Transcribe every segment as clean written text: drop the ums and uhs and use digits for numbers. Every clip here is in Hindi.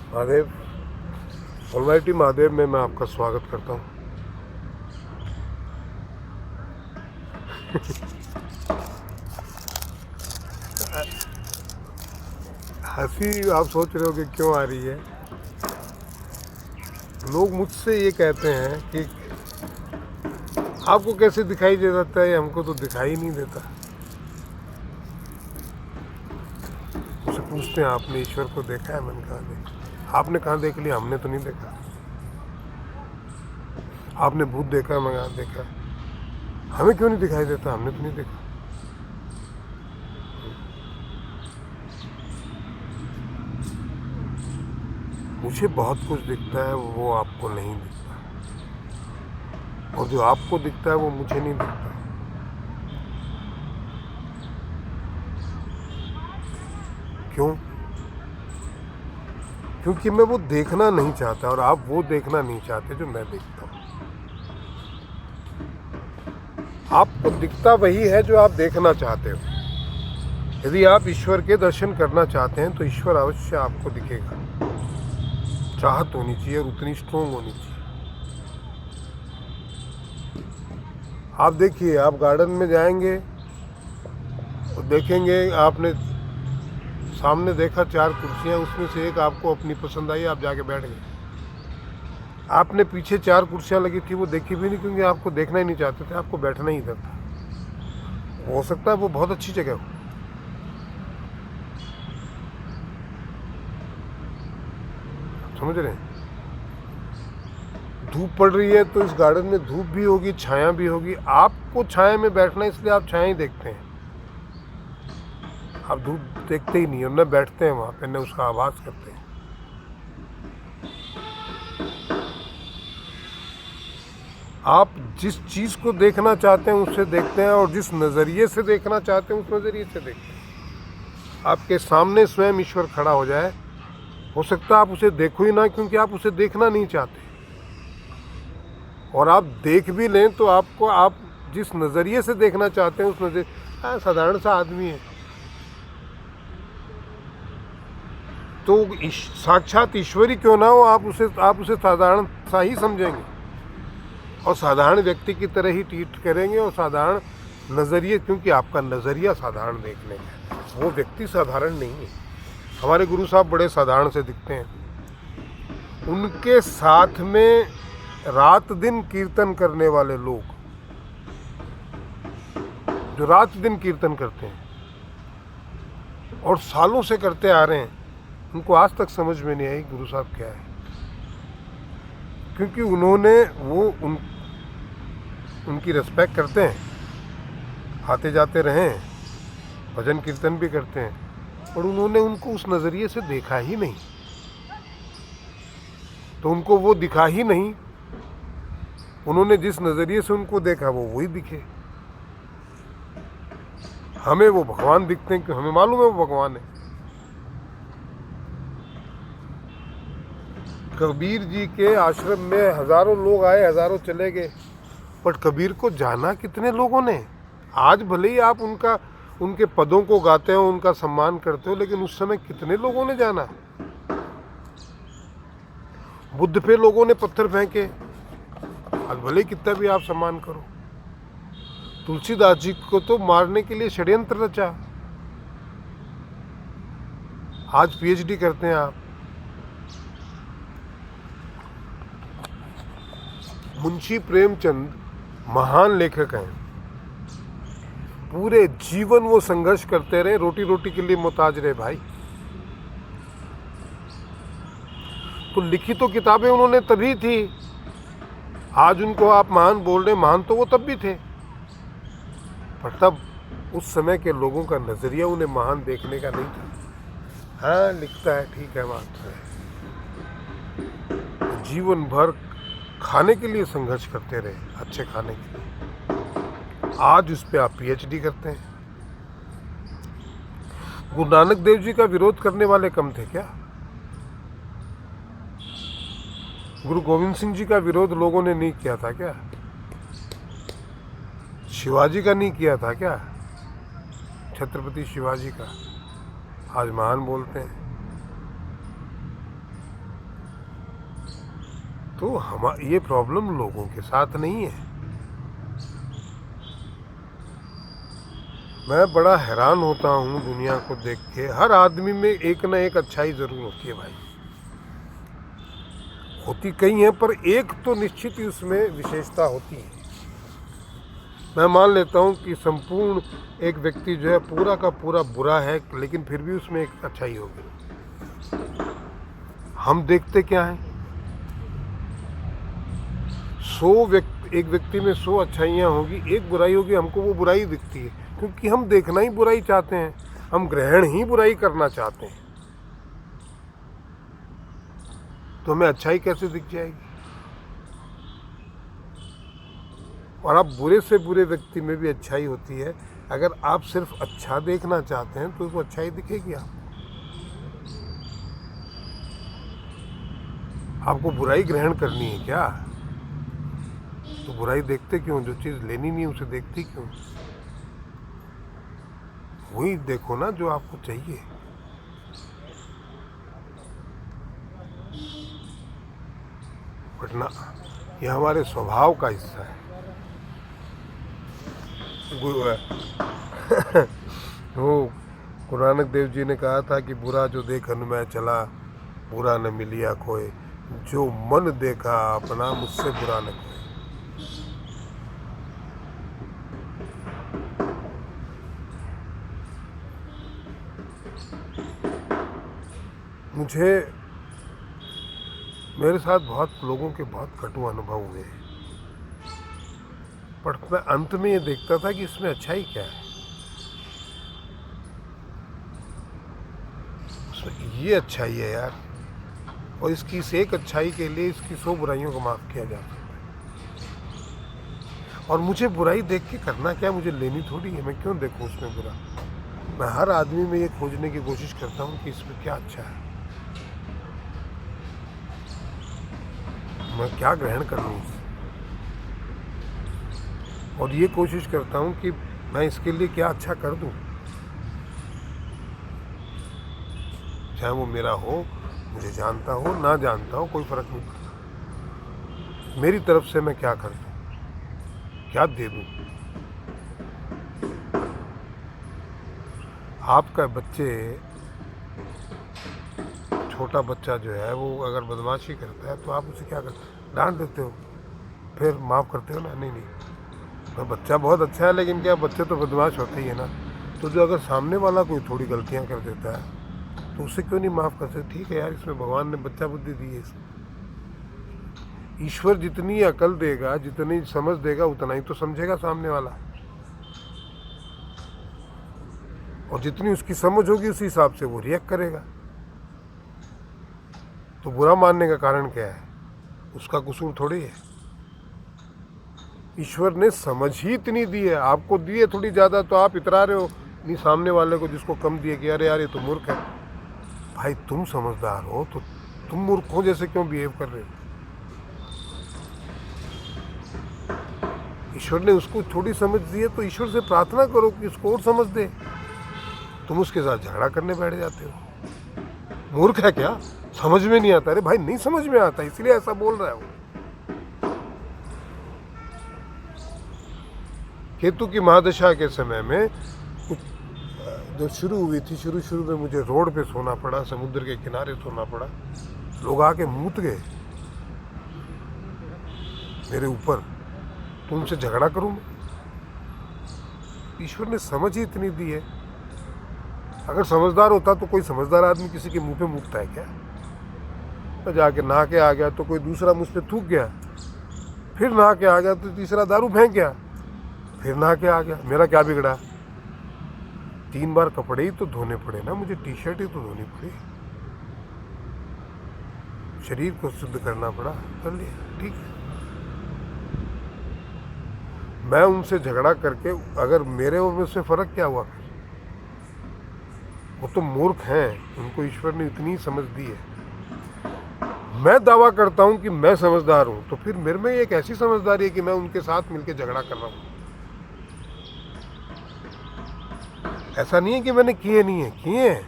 महादेव, ऑलमाइटी महादेव में मैं आपका स्वागत करता हूँ। हंसी आप सोच रहे हो कि क्यों आ रही है। लोग मुझसे ये कहते हैं कि आपको कैसे दिखाई दे जाता है, हमको तो दिखाई नहीं देता। मुझसे पूछते हैं आपने ईश्वर को देखा है? मैंने कहा नहीं। आपने कहाँ देख लिया? हमने तो नहीं देखा। आपने भूत देखा है? मैं कहाँ देखा है। हमें क्यों नहीं दिखाई देता? हमने तो नहीं देखा। मुझे बहुत कुछ दिखता है, वो आपको नहीं दिखता, और जो आपको दिखता है वो मुझे नहीं दिखता। क्यों? क्योंकि मैं वो देखना नहीं चाहता और आप वो देखना नहीं चाहते जो मैं देखता हूँ। आपको दिखता वही है जो आप देखना चाहते हो। यदि आप ईश्वर के दर्शन करना चाहते हैं तो ईश्वर अवश्य आपको दिखेगा। चाहत होनी चाहिए और उतनी स्ट्रोंग होनी चाहिए। आप देखिए, आप गार्डन में जाएंगे और देखेंगे, आपने सामने देखा 4 कुर्सियां, उसमें से एक आपको अपनी पसंद आई, आप जाके बैठ गए। आपने पीछे 4 कुर्सियां लगी थी, वो देखी भी नहीं, क्योंकि आपको देखना ही नहीं चाहते थे, आपको बैठना ही इधर था। हो सकता है वो बहुत अच्छी जगह हो। समझ रहे हैं? धूप पड़ रही है तो इस गार्डन में धूप भी होगी, छाया भी होगी। आपको छाया में बैठना है, इसलिए आप छाया ही देखते हैं। आप धूप देखते ही नहीं, और न बैठते हैं वहाँ पे, न उसका आभास करते हैं। आप जिस चीज़ को देखना चाहते हैं उससे देखते हैं, और जिस नज़रिए से देखना चाहते हैं उस नज़रिए से देखते हैं। आपके सामने स्वयं ईश्वर खड़ा हो जाए, हो सकता है आप उसे देखो ही ना, क्योंकि आप उसे देखना नहीं चाहते। और आप देख भी लें तो आपको, आप जिस नज़रिए से देखना चाहते हैं उस नज़रिए, साधारण सा आदमी है, तो साक्षात ईश्वरी क्यों ना हो, आप उसे साधारण सा ही समझेंगे और साधारण व्यक्ति की तरह ही ट्रीट करेंगे, और साधारण नज़रिए, क्योंकि आपका नज़रिया साधारण देखने का है। वो व्यक्ति साधारण नहीं है। हमारे गुरु साहब बड़े साधारण से दिखते हैं। उनके साथ में रात दिन कीर्तन करने वाले लोग, जो रात दिन कीर्तन करते हैं और सालों से करते आ रहे हैं, उनको आज तक समझ में नहीं आई गुरु साहब क्या है। क्योंकि उन्होंने उनकी रिस्पेक्ट करते हैं, आते जाते रहे, भजन कीर्तन भी करते हैं, और उन्होंने उनको उस नज़रिए से देखा ही नहीं, तो उनको वो दिखा ही नहीं। उन्होंने जिस नज़रिए से उनको देखा वो वही दिखे। हमें वो भगवान दिखते हैं, क्यों? हमें मालूम है वो भगवान है। कबीर जी के आश्रम में हजारों लोग आए, हजारों चले गए, पर कबीर को जाना कितने लोगों ने? आज भले ही आप उनके पदों को गाते हो, उनका सम्मान करते हो, लेकिन उस समय कितने लोगों ने जाना? बुद्ध पे लोगों ने पत्थर फेंके, आज भले कितना भी आप सम्मान करो। तुलसीदास जी को तो मारने के लिए षड्यंत्र रचा, आज पीएचडी करते हैं आप। मुंशी प्रेमचंद महान लेखक हैं, पूरे जीवन वो संघर्ष करते रहे, रोटी रोटी के लिए मोहताज रहे भाई। तो लिखी तो किताबें उन्होंने तभी थी। आज उनको आप महान बोल रहे, महान तो वो तब भी थे, पर तब उस समय के लोगों का नजरिया उन्हें महान देखने का नहीं था। हाँ, लिखता है, ठीक है, मानता है। जीवन भर खाने के लिए संघर्ष करते रहे, अच्छे खाने के लिए। आज उस पर आप पीएचडी करते हैं। गुरु नानक देव जी का विरोध करने वाले कम थे क्या? गुरु गोविंद सिंह जी का विरोध लोगों ने नहीं किया था क्या? शिवाजी का नहीं किया था क्या? छत्रपति शिवाजी का आज महान बोलते हैं। तो हम ये प्रॉब्लम लोगों के साथ नहीं है। मैं बड़ा हैरान होता हूँ दुनिया को देख के, हर आदमी में एक ना एक अच्छाई ज़रूर होती है भाई, होती कई है पर एक तो निश्चित ही उसमें विशेषता होती है। मैं मान लेता हूँ कि संपूर्ण एक व्यक्ति जो है पूरा का पूरा बुरा है, लेकिन फिर भी उसमें एक अच्छाई होगी। हम देखते क्या हैं, एक व्यक्ति में 100 अच्छाइयाँ होगी, एक बुराई होगी, हमको वो बुराई दिखती है, क्योंकि हम देखना ही बुराई चाहते हैं, हम ग्रहण ही बुराई करना चाहते हैं, तो हमें अच्छाई कैसे दिख जाएगी। और आप बुरे से बुरे व्यक्ति में भी अच्छाई होती है। अगर आप सिर्फ अच्छा देखना चाहते हैं तो वो अच्छाई दिखेगी आपको बुराई ग्रहण करनी है क्या, तो बुराई देखते क्यों, जो चीज़ लेनी नहीं उसे देखती क्यों, वही देखो ना जो आपको चाहिए। वरना यह हमारे स्वभाव का हिस्सा है। वो गुरु नानक देव जी ने कहा था कि बुरा जो देखन मैं चला, बुरा न मिलिया कोई, जो मन देखा अपना मुझसे बुरा न कोई। मुझे मेरे साथ बहुत लोगों के बहुत कटु अनुभव हुए, पर मैं अंत में ये देखता था कि इसमें अच्छाई क्या है। ये अच्छाई है यार, और इसकी इस एक अच्छाई के लिए इसकी 100 बुराइयों को माफ़ किया जा सकता है। और मुझे बुराई देख के करना क्या, मुझे लेनी थोड़ी है, मैं क्यों देखूं उसमें बुरा। मैं हर आदमी में ये खोजने की कोशिश करता हूँ कि इसमें क्या अच्छा है, मैं क्या ग्रहण कर लूँ, और ये कोशिश करता हूँ कि मैं इसके लिए क्या अच्छा कर दूँ, चाहे वो मेरा हो, मुझे जानता हो ना जानता हो, कोई फर्क नहीं पड़ता। मेरी तरफ से मैं क्या कर दूँ, क्या दे दूँ। आपका बच्चे, छोटा बच्चा जो है वो अगर बदमाशी करता है तो आप उसे क्या करते हो, डांट देते हो, फिर माफ़ करते हो ना। नहीं तो बच्चा बहुत अच्छा है, लेकिन क्या बच्चे तो बदमाश होते ही है ना। तो जो अगर सामने वाला कोई थोड़ी गलतियां कर देता है तो उसे क्यों नहीं माफ़ कर सकते। ठीक है यार, इसमें भगवान ने बच्चा बुद्धि दी है। ईश्वर जितनी अकल देगा, जितनी समझ देगा, उतना ही तो समझेगा सामने वाला, और जितनी उसकी समझ होगी उसी हिसाब से वो रिएक्ट करेगा। तो बुरा मानने का कारण क्या है, उसका कसूर थोड़ी है। ईश्वर ने समझ ही इतनी दी है, आपको दी है थोड़ी ज़्यादा, तो आप इतरा रहे हो नहीं सामने वाले को जिसको कम दिए कि अरे यार ये तो मूर्ख है। भाई तुम समझदार हो तो तुम मूर्खों जैसे क्यों बिहेव कर रहे हो। ईश्वर ने उसको थोड़ी समझ दी है तो ईश्वर से प्रार्थना करो कि उसको और समझ दे। तुम उसके साथ झगड़ा करने बैठ जाते हो। मूर्ख है क्या, समझ में नहीं आता। अरे भाई नहीं समझ में आता इसलिए ऐसा बोल रहा है वो। केतु की महादशा के समय में कुछ जब शुरू हुई थी, शुरू में मुझे रोड पे सोना पड़ा, समुद्र के किनारे सोना पड़ा। लोग आके मूत गए मेरे ऊपर, तुमसे झगड़ा करूं मैं। ईश्वर ने समझ ही इतनी दी है। अगर समझदार होता तो कोई समझदार आदमी किसी के मुंह पे मूतता है क्या। तो जाके नहा के आ गया तो कोई दूसरा मुझ पे थूक गया, फिर नहा के आ गया तो तीसरा दारू फेंक गया, फिर नहा के आ गया। मेरा क्या बिगड़ा। 3 बार कपड़े ही तो धोने पड़े ना मुझे, टी शर्ट ही तो धोनी पड़ी, शरीर को शुद्ध करना पड़ा, कर लिया, ठीक है। मैं उनसे झगड़ा करके अगर मेरे और उससे फर्क क्या हुआ। वो तो मूर्ख हैं, उनको ईश्वर ने इतनी समझ दी है। मैं दावा करता हूं कि मैं समझदार हूं, तो फिर मेरे में एक ऐसी समझदारी है कि मैं उनके साथ मिलकर झगड़ा कर रहा हूं। ऐसा नहीं है कि मैंने किए नहीं है, किए हैं,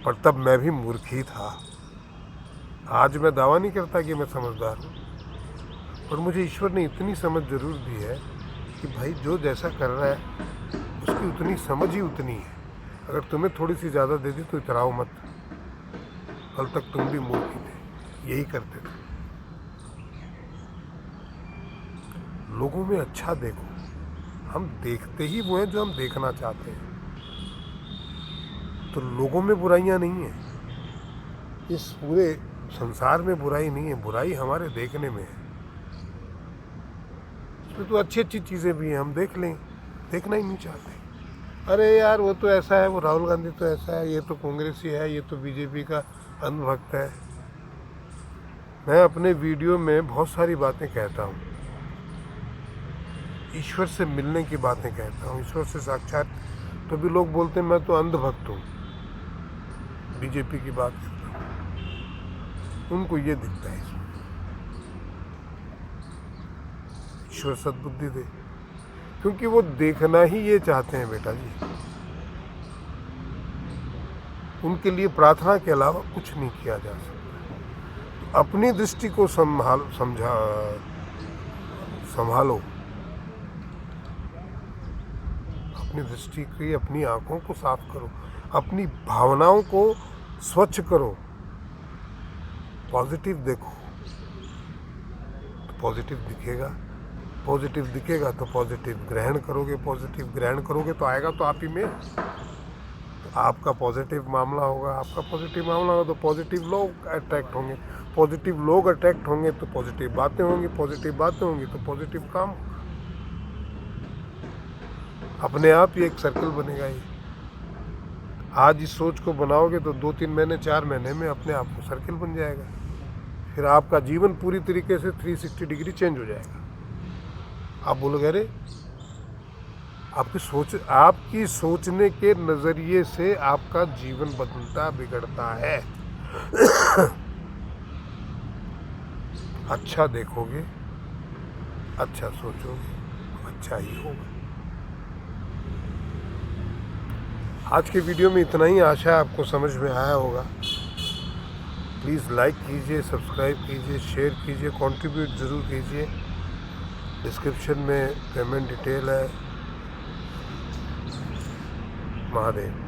पर तब मैं भी मूर्ख ही था। आज मैं दावा नहीं करता कि मैं समझदार हूँ, पर मुझे ईश्वर ने इतनी समझ जरूर दी है कि भाई जो जैसा कर रहा है उसकी उतनी समझ ही उतनी है। अगर तुम्हें थोड़ी सी ज़्यादा दे दी तो इतराओ मत, कल तक तुम भी मूर्ख ही थे, यही करते थे। लोगों में अच्छा देखो, हम देखते ही वो हैं जो हम देखना चाहते हैं। तो लोगों में बुराइयां नहीं है, इस पूरे संसार में बुराई नहीं है, बुराई हमारे देखने में है। इसमें तो अच्छी अच्छी चीज़ें भी हैं, हम देख लें, देखना ही नहीं चाहते। अरे यार वो तो ऐसा है, वो राहुल गांधी तो ऐसा है, ये तो कांग्रेसी है, ये तो बीजेपी का अंधभक्त है। मैं अपने वीडियो में बहुत सारी बातें कहता हूँ, ईश्वर से मिलने की बातें कहता हूँ, ईश्वर से साक्षात। तो भी लोग बोलते हैं मैं तो अंधभक्त हूँ, बीजेपी की बात करता हूँ, उनको ये दिखता है। ईश्वर सद्बुद्धि दे, क्योंकि वो देखना ही ये चाहते हैं बेटा जी। उनके लिए प्रार्थना के अलावा कुछ नहीं किया जा सकता। अपनी दृष्टि को संभालो, अपनी दृष्टि की, अपनी आंखों को साफ करो, अपनी भावनाओं को स्वच्छ करो, पॉजिटिव देखो तो पॉजिटिव दिखेगा, पॉजिटिव दिखेगा तो पॉजिटिव ग्रहण करोगे, पॉजिटिव ग्रहण करोगे तो आएगा तो आप ही में। तो आपका पॉजिटिव मामला होगा, आपका पॉजिटिव मामला होगा तो पॉजिटिव लोग अट्रैक्ट होंगे, पॉजिटिव लोग अट्रैक्ट होंगे तो पॉजिटिव बातें होंगी, पॉजिटिव बातें होंगी तो पॉजिटिव काम। अपने आप ही एक सर्कल बनेगा। ये आज इस सोच को बनाओगे तो 2-3 महीने 4 महीने में अपने आप को सर्कल बन जाएगा। फिर आपका जीवन पूरी तरीके से 360 डिग्री चेंज हो जाएगा। आप बोलोगे अरे आपकी सोचने के नज़रिए से आपका जीवन बदलता बिगड़ता है। अच्छा देखोगे, अच्छा सोचोगे, अच्छा ही होगा। आज के वीडियो में इतना ही, आशा है आपको समझ में आया होगा। प्लीज़ लाइक कीजिए, सब्सक्राइब कीजिए, शेयर कीजिए, कंट्रीब्यूट ज़रूर कीजिए। डिस्क्रिप्शन में पेमेंट डिटेल है। महादेव।